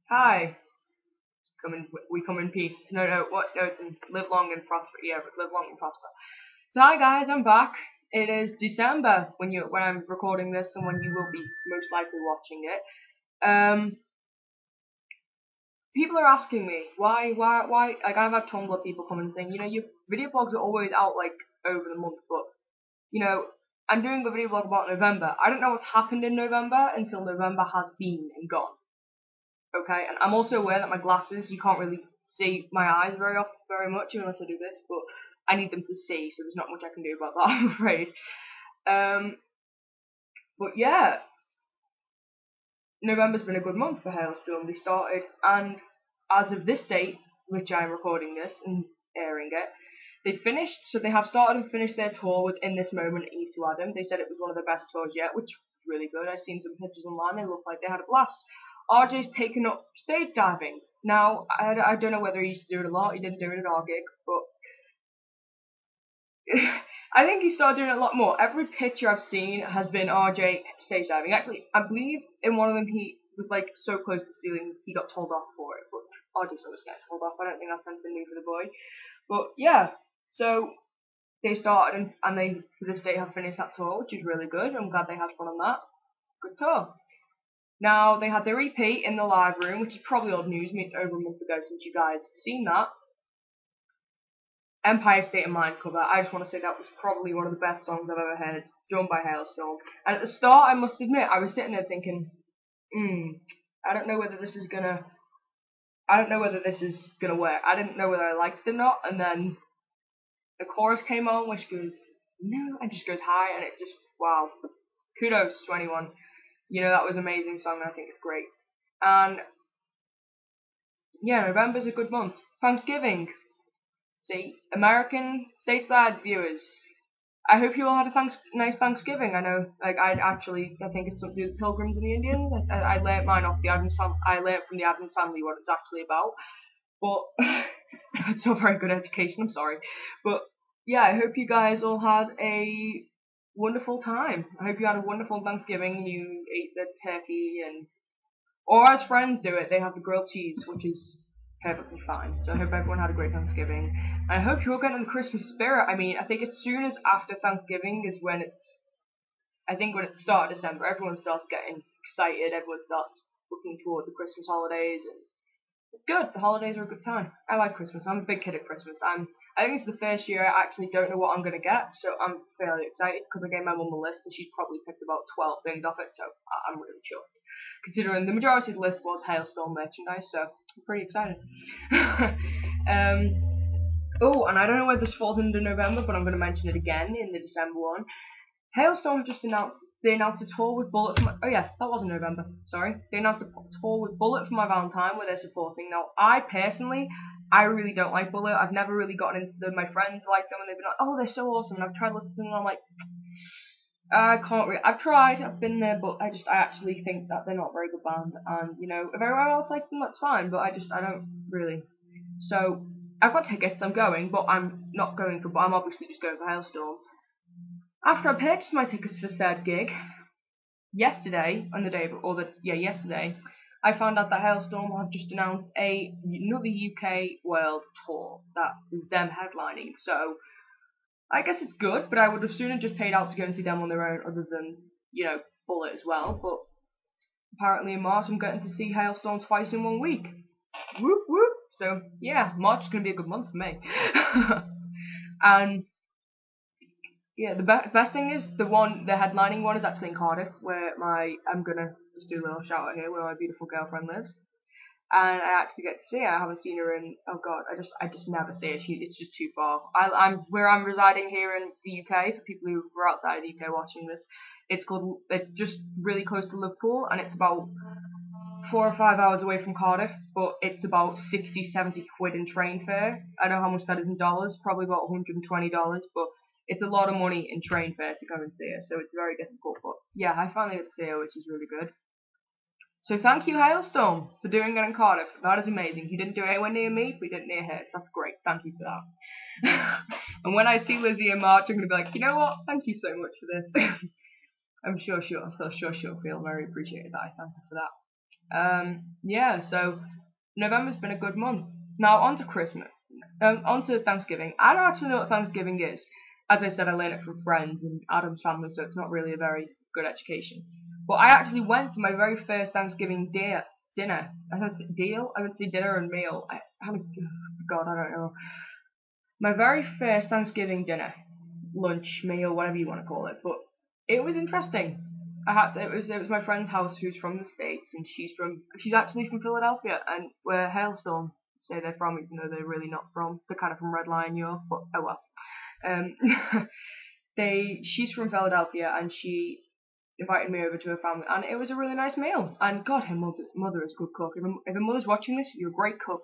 Hi. We come in peace. No, what? No, live long and prosper. Yeah, live long and prosper. So hi guys, I'm back. It is December when I'm recording this and when you will be most likely watching it. People are asking me why. Like I've had Tumblr people come and saying, your video blogs are always out like over the month, but you know, I'm doing a video blog about November. I don't know what's happened in November until November has been and gone. Okay, and I'm also aware that my glasses, you can't really see my eyes very much unless I do this, but I need them to see, so there's not much I can do about that, I'm afraid. Um, but yeah, November's been a good month for Halestorm. They started, and as of this date, which I'm recording this and airing it, they finished, so they have started and finished their tour within this moment, Eve to Adam. They said it was one of the best tours yet, which was really good. I've seen some pictures online, they look like they had a blast. RJ's taken up stage diving. Now, I don't know whether he used to do it a lot, he didn't do it at our gig, but I think he started doing it a lot more. Every picture I've seen has been RJ stage diving. Actually, I believe in one of them he was like so close to the ceiling he got told off for it, but RJ's always getting told off. I don't think that's anything new for the boy. But yeah, so they started and they to this day have finished that tour, which is really good. I'm glad they had fun on that. Good tour. Now they had their EP in the live room, which is probably old news. I mean, it's over a month ago since you guys seen that. Empire State of Mind cover. I just want to say that was probably one of the best songs I've ever heard, done by Halestorm. And at the start, I must admit, I was sitting there thinking, I don't know whether this is gonna work. I didn't know whether I liked it or not. And then the chorus came on, which goes no, and just goes high, and it just wow. Kudos to anyone. That was an amazing song, and I think it's great. And yeah, November's a good month. Thanksgiving. See, American stateside viewers, I hope you all had a nice Thanksgiving. I know, like, I think it's something to do with Pilgrims and the Indians. I learnt mine off the Adams family. I learnt from the Adams family what it's actually about. But it's not very good education. I'm sorry, but yeah, I hope you guys all had a wonderful time. I hope you had a wonderful Thanksgiving. You ate the turkey or as friends do it, they have the grilled cheese, which is perfectly fine. So I hope everyone had a great Thanksgiving. I hope you're all getting the Christmas spirit. I mean, I think as soon as after Thanksgiving is when when it starts December, everyone starts getting excited, everyone starts looking toward the Christmas holidays, and it's good. The holidays are a good time. I like Christmas. I'm a big kid at Christmas. I think it's the first year I actually don't know what I'm going to get, so I'm fairly excited because I gave my mum a list and she's probably picked about 12 things off it, so I'm really chuffed. Considering the majority of the list was Halestorm merchandise, so I'm pretty excited. Oh, and I don't know whether this falls into November, but I'm going to mention it again in the December one. Halestorm have just announced a tour with Bullet for my, oh yeah, that wasn't November, sorry. They announced a tour with Bullet for My Valentine where they're supporting. Now, I really don't like Bullet. I've never really gotten into them. My friends like them and they've been like, oh, they're so awesome. And I've tried listening to them and I'm like, I can't really, I've tried, I've been there, but I actually think that they're not a very good band. And, if everyone else likes them, that's fine, but I don't really. So, I've got tickets, I'm going, but I'm not going for, but I'm obviously just going for Halestorm. After I purchased my tickets for said gig, yesterday, I found out that Halestorm have just announced another UK world tour that is them headlining. So, I guess it's good, but I would have sooner just paid out to go and see them on their own other than, Bullet as well. But apparently in March I'm getting to see Halestorm twice in 1 week. Whoop whoop! So, yeah, March is going to be a good month for me. And yeah, the best thing is the headlining one is actually in Cardiff, where I'm gonna just do a little shout out here where my beautiful girlfriend lives, and I actually get to see her. I haven't seen her in, oh god, I just never see her. It's just too far. I'm where I'm residing here in the UK. For people who are outside the UK watching this, it's just really close to Liverpool, and it's about 4 or 5 hours away from Cardiff, but it's about 60-70 quid in train fare. I know how much that is in dollars, probably about $120, but it's a lot of money in train fare to go and see her, so it's very difficult. But yeah, I finally got to see her, which is really good. So thank you, Halestorm, for doing it in Cardiff. That is amazing. You didn't do it anywhere near me, but you did it near her, so that's great. Thank you for that. And when I see Lizzie in March, I'm going to be like, you know what? Thank you so much for this. I'm sure she'll feel very appreciated that I thank her for that. Yeah, so November's been a good month. Now on to Christmas. On to Thanksgiving. I don't actually know what Thanksgiving is. As I said, I learned it from friends and Adam's family, so it's not really a very good education. But I actually went to my very first Thanksgiving dinner. I don't say deal. I would say dinner and meal. God, I don't know. My very first Thanksgiving dinner, lunch, meal, whatever you want to call it. But it was interesting. It was my friend's house who's from the States, and she's actually from Philadelphia, and where Halestorm say they're from, even though they're really not from. They're kind of from Red Lion, York, but oh well. Um, she's from Philadelphia, and she invited me over to her family, and it was a really nice meal. And God, her mother is a good cook. If her mother's watching this, you're a great cook,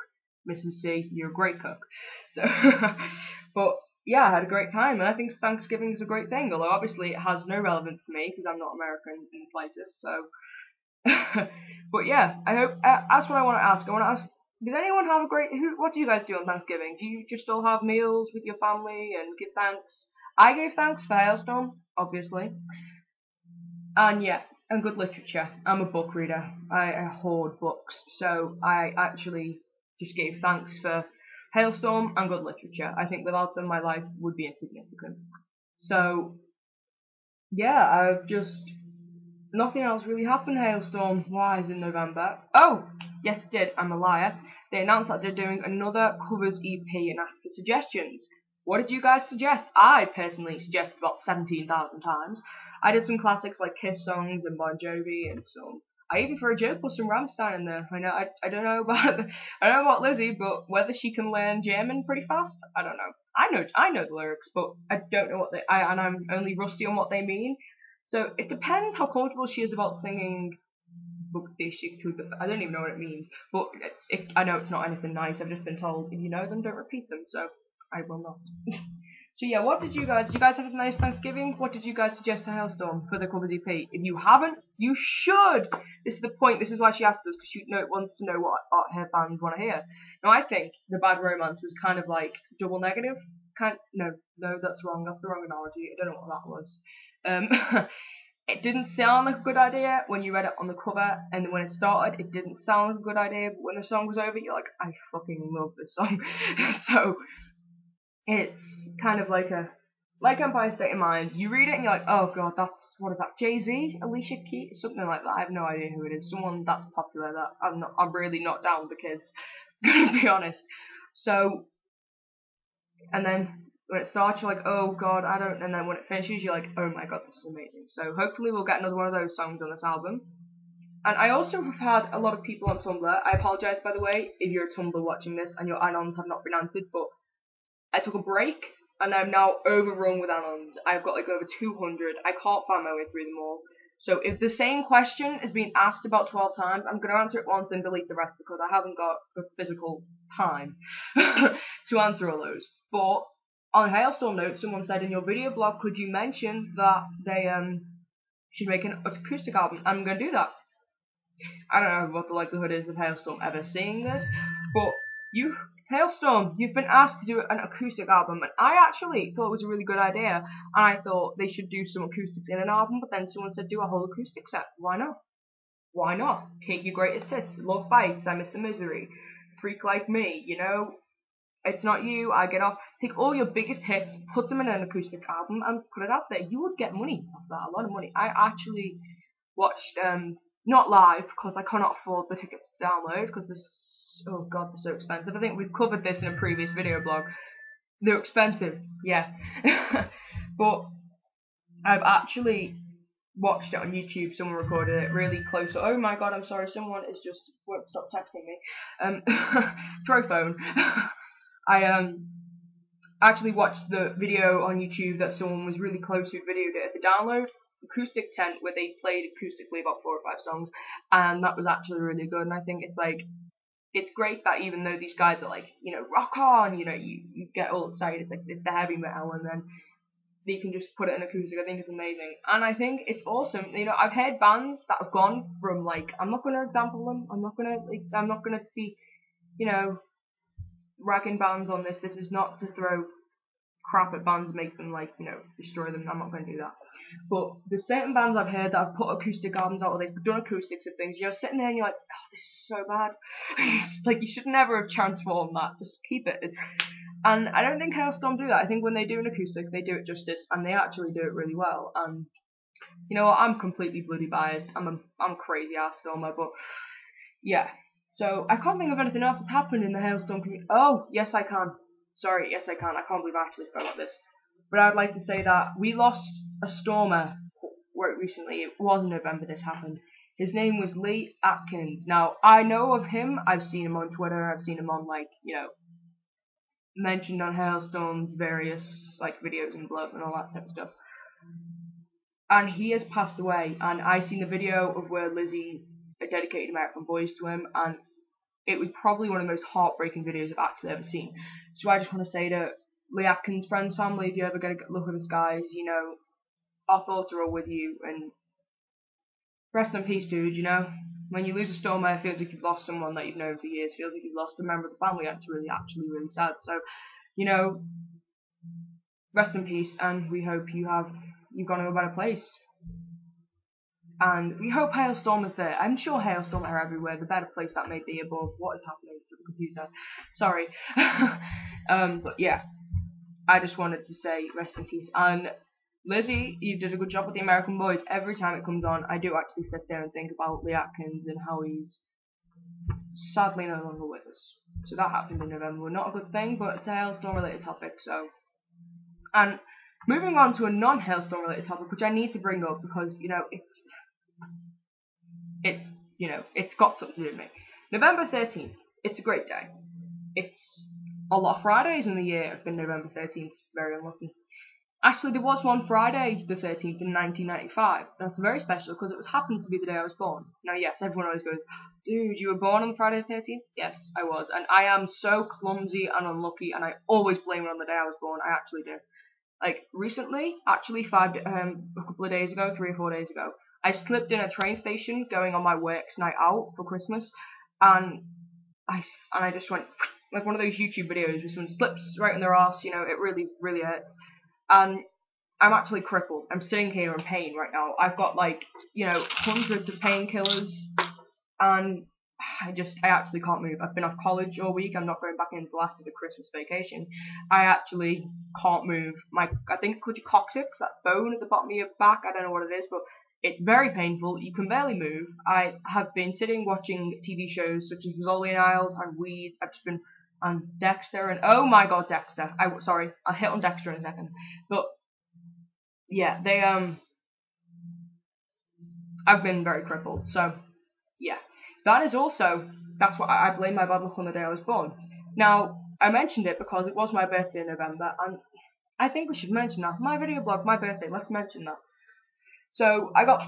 Mrs. C. You're a great cook. So, but yeah, I had a great time, and I think Thanksgiving is a great thing. Although obviously it has no relevance to me because I'm not American in the slightest. So, but yeah, I hope that's what I want to ask. I want to ask. Did anyone have a great? What do you guys do on Thanksgiving? Do you just all have meals with your family and give thanks? I gave thanks for Halestorm, obviously. And yeah, and good literature. I'm a book reader. I hoard books, so I actually just gave thanks for Hailstorm and good literature. I think without them, my life would be insignificant. So yeah, I've just nothing else really happened. Hailstorm wise in November. Oh, yes, it did. I'm a liar. They announced that they're doing another covers EP and asked for suggestions. What did you guys suggest? I personally suggested about 17,000 times. I did some classics like Kiss songs and Bon Jovi and some. I even for a joke put some Rammstein in there. I don't know about I don't know about Lizzie, but whether she can learn German pretty fast, I don't know. I know the lyrics, but I don't know what and I'm only rusty on what they mean. So it depends how comfortable she is about singing. I don't even know what it means, but I know it's not anything nice. I've just been told if you know them, don't repeat them. So I will not. So yeah, what did you guys? Did you guys have a nice Thanksgiving? What did you guys suggest to Hailstorm for the covers EP? If you haven't, you should. This is the point. This is why she asked us because she wants to know what her fans want to hear. Now I think the Bad Romance was kind of like double negative. No, that's wrong. That's the wrong analogy. I don't know what that was. It didn't sound like a good idea when you read it on the cover, and when it started, it didn't sound like a good idea. But when the song was over, you're like, I fucking love this song. So it's kind of like Empire State of Mind. You read it and you're like, oh god, what is that? Jay-Z, Alicia Keys, something like that. I have no idea who it is. Someone that's popular that I'm really not down with the kids. Gonna be honest. So, and then when it starts, you're like, oh god, I don't. And then when it finishes, you're like, oh my god, this is amazing. So hopefully we'll get another one of those songs on this album. And I also have had a lot of people on Tumblr. I apologise, by the way, if you're a Tumblr watching this and your anons have not been answered, but I took a break and I'm now overrun with anons. I've got like over 200. I can't find my way through them all. So if the same question is being asked about 12 times, I'm going to answer it once and delete the rest because I haven't got the physical time to answer all those. But on Hailstorm Notes, someone said in your video blog, could you mention that they should make an acoustic album? I'm going to do that. I don't know what the likelihood is of Hailstorm ever seeing this, but Hailstorm, you've been asked to do an acoustic album, and I actually thought it was a really good idea, and I thought they should do some acoustics in an album, but then someone said do a whole acoustic set. Why not? Why not? Take your greatest hits, Love Bites, I Miss the Misery, Freak Like Me, you know, It's Not You, I Get Off. Take all your biggest hits, put them in an acoustic album, and put it out there. You would get money off that, a lot of money. I actually watched, not live, because I cannot afford the tickets to download, because oh god, they're so expensive. I think we've covered this in a previous video blog. They're expensive, yeah. But I've actually watched it on YouTube. Someone recorded it really close. Oh my god, I'm sorry. Someone is just won't stop texting me. Throw phone. I actually watched the video on YouTube that someone was really close who videoed it at the download acoustic tent where they played acoustically about 4 or 5 songs, and that was actually really good. And I think it's great that even though these guys are like, you know, rock on, you know, you get all excited, like it's the heavy metal, and then they can just put it in acoustic. I think it's amazing, and I think it's awesome. You know, I've heard bands that have gone from like, I'm not gonna example them, I'm not gonna be, you know, ragging bands on this. This is not to throw crap at bands, make them like, you know, destroy them. I'm not gonna do that. But there's certain bands I've heard that have put acoustic albums out, or they've done acoustics of things. You're sitting there and you're like, oh, this is so bad. It's like, you should never have transformed that. Just keep it. And I don't think Halestorm do that. I think when they do an acoustic, they do it justice, and they actually do it really well. And you know what? I'm completely bloody biased. I'm crazy ass Stormer, but yeah. So I can't think of anything else that's happened in the Halestorm community. Oh, yes I can. Sorry, yes I can. I can't believe I actually forgot this. But I'd like to say that we lost a Stormer recently. It was in November this happened. His name was Lee Atkins. Now, I know of him. I've seen him on Twitter. I've seen him on, like, you know, mentioned on Halestorm's various, like, videos and blog and all that type of stuff. And he has passed away. And I seen the video of where Lizzie dedicated American Boys to him, and it was probably one of the most heartbreaking videos I've actually ever seen. So I just want to say to Lee Atkins' friends, family, if you ever get a look at this, guys, you know, our thoughts are all with you, and rest in peace, dude. You know, when you lose a Stormer, it feels like you've lost someone that you've known for years. It feels like you've lost a member of the family. That's really, actually, really sad. So, you know, rest in peace, and we hope you've gone to a better place. And we hope Halestorm is there. I'm sure Halestorm are everywhere. The better place that may be above what is happening to the computer. Sorry. But yeah, I just wanted to say rest in peace. And Lizzie, you did a good job with the American Boys. Every time it comes on, I do actually sit there and think about Lee Atkins and how he's sadly no longer with us. So that happened in November. Not a good thing, but it's a Halestorm related topic. So, and moving on to a non-Halestorm related topic, which I need to bring up because, you know, it's got something to do with me. November 13th, it's a great day. It's a lot of Fridays in the year have been November 13th, very unlucky. Actually, there was one Friday, the 13th, in 1995. That's very special because it happened to be the day I was born. Now, yes, everyone always goes, dude, you were born on the Friday the 13th? Yes, I was. And I am so clumsy and unlucky, and I always blame it on the day I was born. I actually do. Like, recently, actually, a couple of days ago, 3 or 4 days ago, I slipped in a train station going on my work's night out for Christmas, and I just went, like one of those YouTube videos where someone slips right in their ass, you know, it really, really hurts. And I'm actually crippled. I'm sitting here in pain right now. I've got, like, you know, hundreds of painkillers, and I actually can't move. I've been off college all week. I'm not going back in until after the Christmas vacation. I actually can't move. I think it's called your coccyx, that bone at the bottom of your back. I don't know what it is, but it's very painful. You can barely move. I have been sitting watching TV shows such as Rizzoli and Isles and Weeds. I've just been on Dexter, and oh my god, Dexter. Sorry, I'll hit on Dexter in a second. But yeah, I've been very crippled. So yeah, that's what I blame my bad luck on the day I was born. Now, I mentioned it because it was my birthday in November, and I think we should mention that. My video blog, my birthday, let's mention that. So I got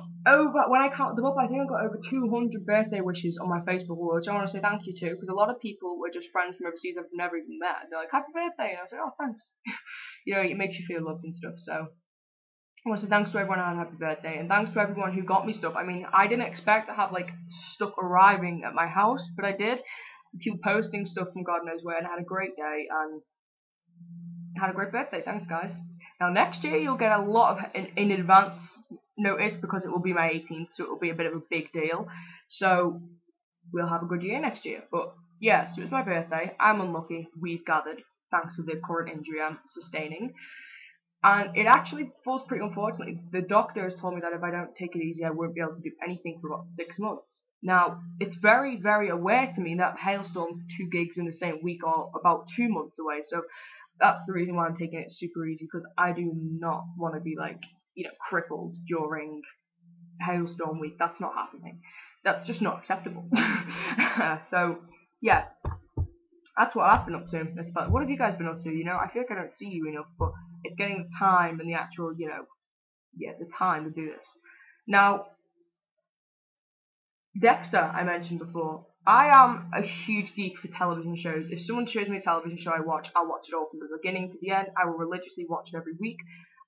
when I counted them up, I think I got over 200 birthday wishes on my Facebook wall, which I want to say thank you to, because a lot of people were just friends from overseas I've never even met. They're like, happy birthday, and I was like, oh, thanks. You know, it makes you feel loved and stuff, so I want to say thanks to everyone who had a happy birthday, and thanks to everyone who got me stuff. I mean, I didn't expect to have, like, stuff arriving at my house, but I did. People posting stuff from God knows where, and I had a great day, and had a great birthday. Thanks, guys. Now, next year, you'll get a lot of in advance notice, because it will be my 18th, so it will be a bit of a big deal. So, we'll have a good year next year. But, yeah, so it's my birthday. I'm unlucky. We've gathered, thanks to the current injury I'm sustaining. And it actually falls pretty unfortunately. The doctor has told me that if I don't take it easy, I won't be able to do anything for about 6 months. Now, it's very, very aware to me that Halestorm's 2 gigs in the same week are about 2 months away. So that's the reason why I'm taking it super easy, because I do not want to be, like, you know, crippled during Halestorm week. That's not happening. That's just not acceptable. So, yeah. That's what I've been up to. What have you guys been up to? You know, I feel like I don't see you enough, but it's getting the time and the actual, you know, the time to do this. Now, Dexter, I mentioned before. I am a huge geek for television shows. If someone shows me a television show I watch, I'll watch it all from the beginning to the end. I will religiously watch it every week.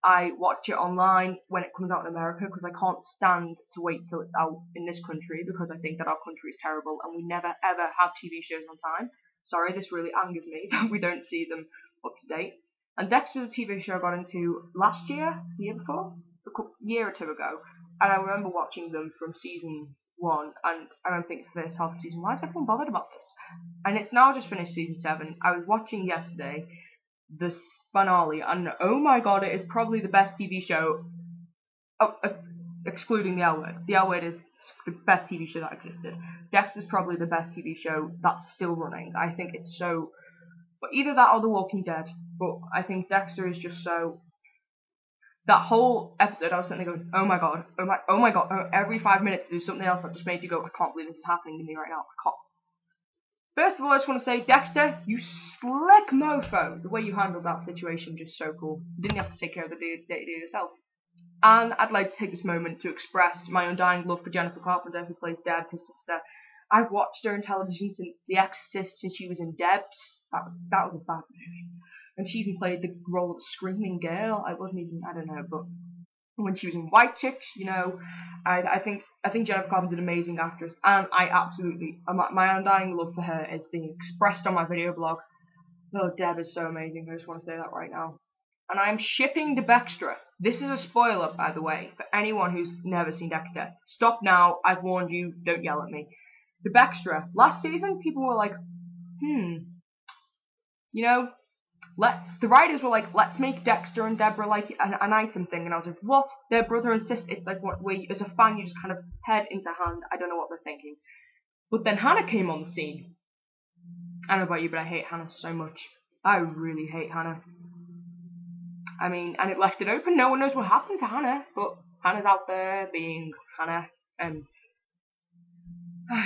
I watch it online when it comes out in America, because I can't stand to wait till it's out in this country, because I think that our country is terrible and we never ever have TV shows on time. Sorry, this really angers me that we don't see them up to date. And Dexter was a TV show I got into last year, the year before, year or two ago, and I remember watching them from season 1, and I'm thinking to this half the season, why is everyone bothered about this? And it's now just finished season 7. I was watching yesterday the finale, and oh my god, it is probably the best TV show. Oh, excluding the L Word. The L Word is the best TV show that existed. Dexter's probably the best TV show that's still running. I think it's so. But either that or The Walking Dead. But I think Dexter is just so. That whole episode, I was sitting there going, oh my god, oh my god. Every 5 minutes there's something else that just made you go, I can't believe this is happening to me right now. I can't. First of all, I just want to say, Dexter, you slick mofo. The way you handled that situation, just so cool. You didn't have to take care of the day-to-day yourself. And I'd like to take this moment to express my undying love for Jennifer Carpenter, who plays Deb, his sister. I've watched her in television since The Exorcist, since she was in Debs. That was a bad movie. And she even played the role of a screaming girl. I don't know, but when she was in White Chicks, you know, I think Jennifer Carpenter's an amazing actress, and my undying love for her is being expressed on my video blog. Oh, Deb is so amazing. I just want to say that right now. And I'm shipping the Dexter. This is a spoiler, by the way, for anyone who's never seen Dexter. Stop now. I've warned you. Don't yell at me. The Dexter. Last season, people were like, you know, the writers were like, let's make Dexter and Deborah like an item thing. And I was like, what? They're brother and sister. It's like what, where you, as a fan, you just kind of head into hand. I don't know what they're thinking. But then Hannah came on the scene. I don't know about you, but I hate Hannah so much. I really hate Hannah. I mean, and it left it open. No one knows what happened to Hannah, but Hannah's out there being Hannah, and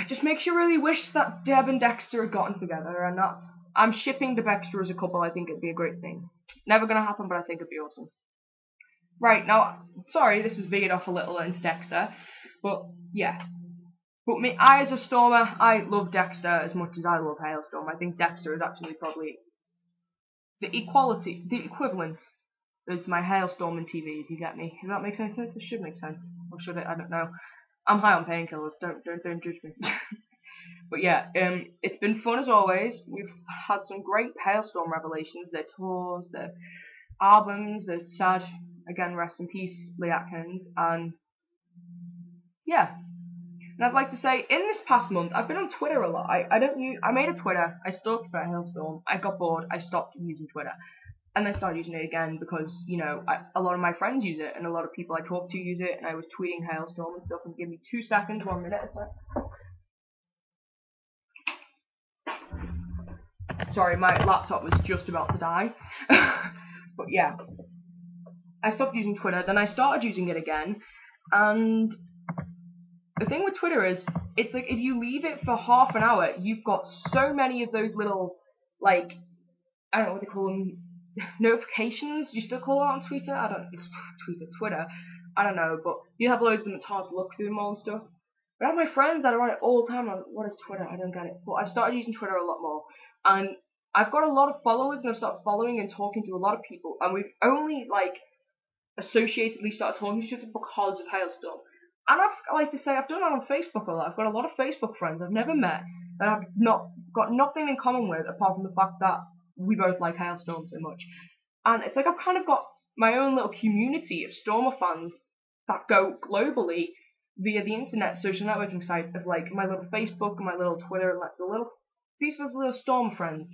just makes you really wish that Deb and Dexter had gotten together. And I'm shipping the Dexter as a couple. I think it'd be a great thing. Never gonna happen, but I think it'd be awesome. Right now, sorry, this has veered off a little into Dexter, but yeah. But I as a Stormer, I love Dexter as much as I love Halestorm. I think Dexter is actually probably the equivalent. Is my Halestorm in TV, if you get me. If that makes any sense, it should make sense. Or should it? I don't know. I'm high on painkillers, don't judge me. But yeah, it's been fun as always. We've had some great Halestorm revelations, their tours, their albums, their sad, again, rest in peace, Lee Atkins, and yeah. And I'd like to say, in this past month, I've been on Twitter a lot. I made a Twitter, I stalked about Halestorm, I got bored, I stopped using Twitter. And then started using it again because, you know, a lot of my friends use it, and a lot of people I talk to use it, and I was tweeting Halestorm and stuff, and give me 2 seconds, 1 minute, Sorry, my laptop was just about to die. But yeah, I stopped using Twitter, then I started using it again, and the thing with Twitter is, it's like, if you leave it for half an hour, you've got so many of those little, like, I don't know what they call them, notifications. You still call it on Twitter? Twitter. I don't know, but you have loads of them. It's hard to look through them all and stuff. But I have my friends that are on it all the time. I'm like, what is Twitter? I don't get it. But I've started using Twitter a lot more, and I've got a lot of followers, and I've started following and talking to a lot of people, and we've only like associatedly started talking to each other because of Halestorm. And I like to say, I've done it on Facebook a lot. I've got a lot of Facebook friends I've never met that I've got nothing in common with, apart from the fact that we both like Halestorm so much. And it's like I've kind of got my own little community of Stormer fans that go globally via the internet social networking sites of like my little Facebook and my little Twitter and like these little Storm friends.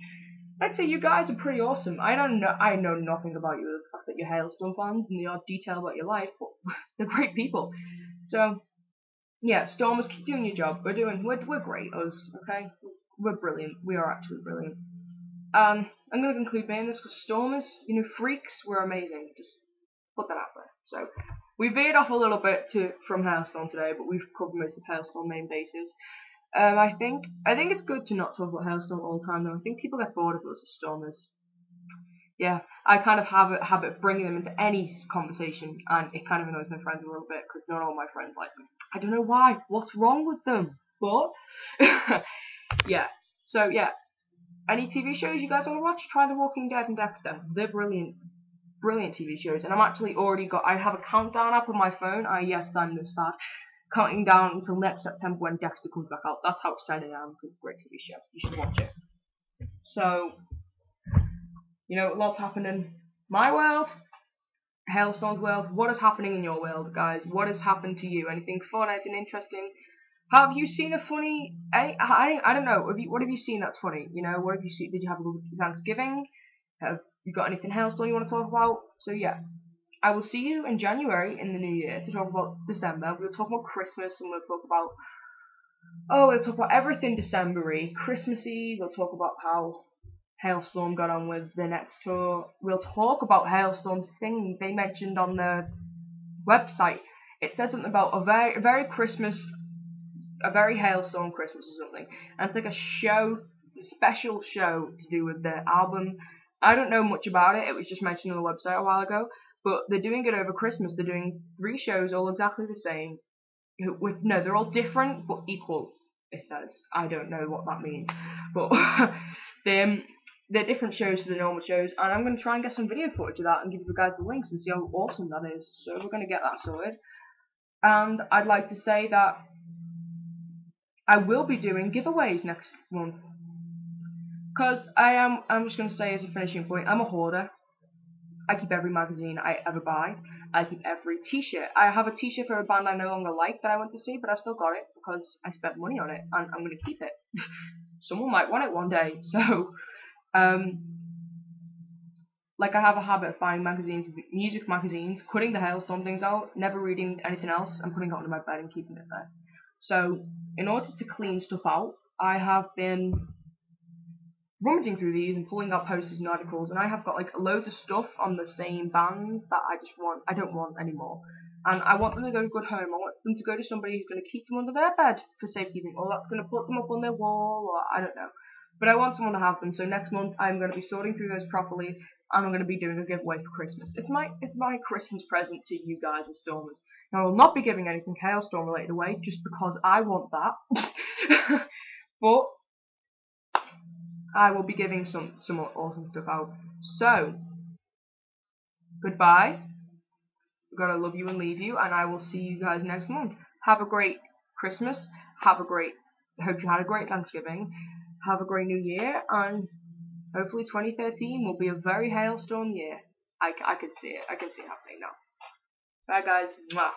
I'd say you guys are pretty awesome. I know nothing about you, the fact that you're Halestorm fans and the odd detail about your life, but they're great people. So yeah, Stormers, keep doing your job. We're great, us, okay? We're brilliant. We are actually brilliant. I'm going to conclude saying this because Stormers, you know, freaks, were amazing. Just put that out there. So, we veered off a little bit from Halestorm today, but we've covered most of Halestorm main bases. I think it's good to not talk about Halestorm all the time, though. I think people get bored of us as Stormers. Yeah, I kind of have a habit of bringing them into any conversation, and it kind of annoys my friends a little bit because not all my friends like them. I don't know why. What's wrong with them? But yeah. So yeah. Any TV shows you guys want to watch? Try The Walking Dead and Dexter. They're brilliant, brilliant TV shows. And I'm actually I have a countdown app on my phone. Yes, I'm sad. Counting down until next September when Dexter comes back out. That's how excited I am because it's a great TV show. You should watch it. So, you know, lots happening in my world. Hailstorm's world. What is happening in your world, guys? What has happened to you? Anything fun? Anything interesting? Have you seen a funny? I don't know. What have you seen that's funny? You know, what have you seen? Did you have a good Thanksgiving? Have you got anything Hailstorm you want to talk about? So yeah, I will see you in January in the new year to talk about December. We'll talk about Christmas and we'll talk about everything December-y, Christmassy. We'll talk about how Halestorm got on with the next tour. We'll talk about Halestorm's thing they mentioned on the website. It said something about a very Halestorm Christmas or something. And it's like a show, a special show to do with the album. I don't know much about it. It was just mentioned on the website a while ago. But they're doing it over Christmas. They're doing 3 shows all exactly the same. No, they're all different but equal. It says. I don't know what that means. But they're different shows to the normal shows, and I'm going to try and get some video footage of that and give you guys the links and see how awesome that is. So we're going to get that sorted. And I'd like to say that I will be doing giveaways next month. Because I'm just going to say as a finishing point, I'm a hoarder. I keep every magazine I ever buy. I keep every t-shirt. I have a t-shirt for a band I no longer like that I went to see, but I've still got it because I spent money on it, and I'm going to keep it. Someone might want it one day, so... like I have a habit of buying magazines, music magazines, cutting the Halestorm things out, never reading anything else, and putting it onto my bed and keeping it there. So, in order to clean stuff out, I have been rummaging through these and pulling out posters and articles, and I have got like loads of stuff on the same bands that I don't want anymore. And I want them to go to a good home. I want them to go to somebody who's going to keep them under their bed for safekeeping, or that's going to put them up on their wall, or I don't know. But I want someone to have them, so next month I'm going to be sorting through those properly, and I'm going to be doing a giveaway for Christmas. It's my Christmas present to you guys and Stormers. Now I will not be giving anything Halestorm related away, just because I want that. But I will be giving some awesome stuff out. So, goodbye. I've got to love you and leave you, and I will see you guys next month. Have a great Christmas. I hope you had a great Thanksgiving. Have a great New Year, and hopefully 2013 will be a very Halestorm year. I can see it. I can see it happening now. Bye guys. Mwah.